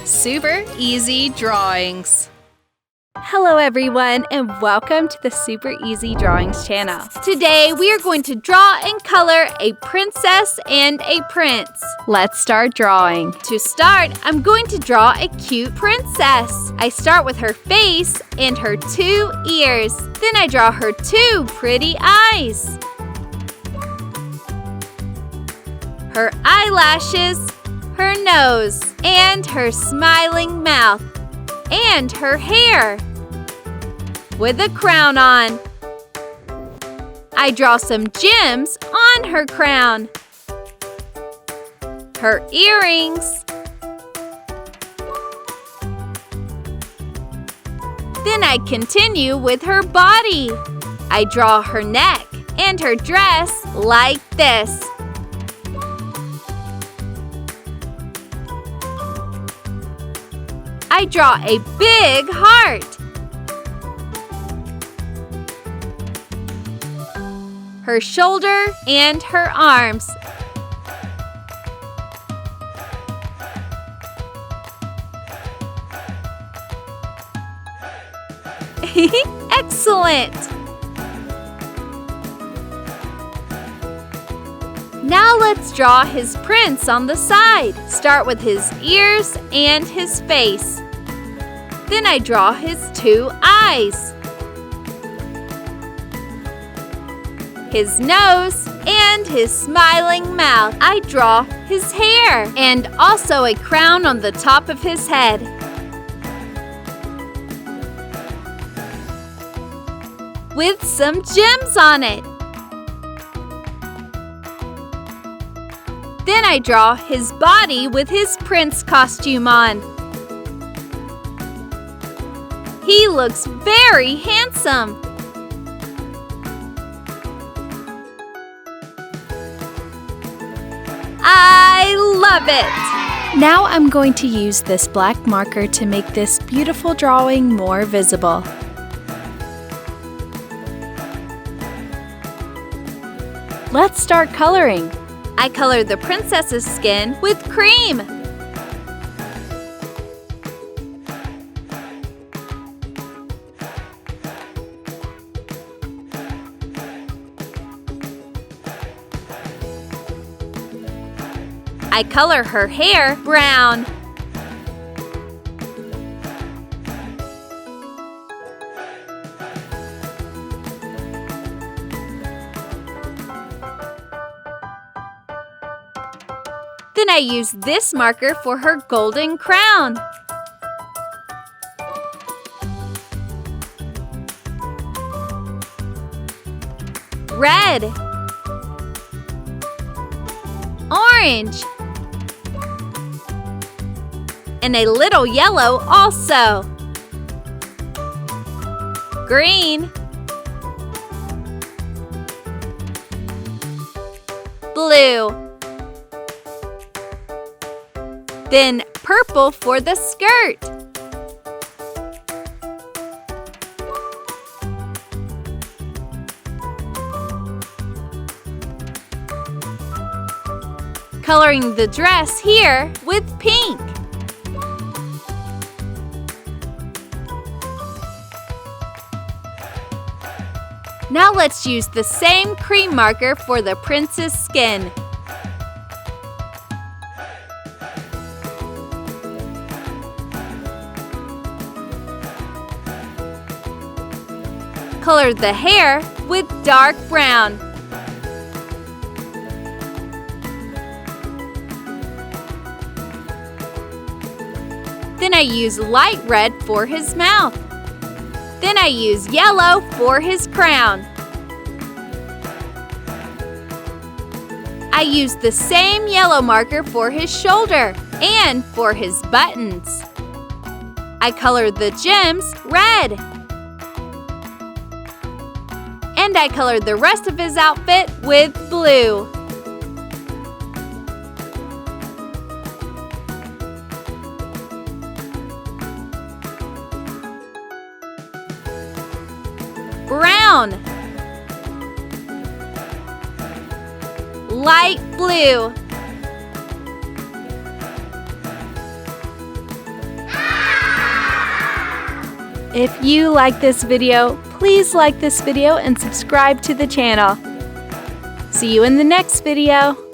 Super Easy Drawings. Hello everyone and welcome to the Super Easy Drawings channel. Today we are going to draw and color a princess and a prince. Let's start drawing. To start, I'm going to draw a cute princess. I start with her face and her 2 ears. Then I draw her 2 pretty eyes, her eyelashes, her nose, and her smiling mouth, and her hair with a crown on. I draw some gems on her crown, her earrings. Then I continue with her body. I draw her neck and her dress like this. I draw a big heart, her shoulder and her arms. Excellent! Now let's draw his prince on the side. Start with his ears and his face. Then I draw his 2 eyes, his nose, and his smiling mouth. I draw his hair and also a crown on the top of his head. With some gems on it. Then I draw his body with his prince costume on. He looks very handsome. I love it! Now I'm going to use this black marker to make this beautiful drawing more visible. Let's start coloring. I color the princess's skin with cream. I color her hair brown. Then I use this marker for her golden crown. Red, orange, and a little yellow also. Green, blue, then purple for the skirt. Coloring the dress here with pink. Now let's use the same cream marker for the prince's skin. Color the hair with dark brown. Then I use light red for his mouth. Then I use yellow for his crown. I use the same yellow marker for his shoulder and for his buttons. I color the gems red. And I colored the rest of his outfit with blue. Brown, light blue, If you like this video, please like this video and subscribe to the channel. See you in the next video.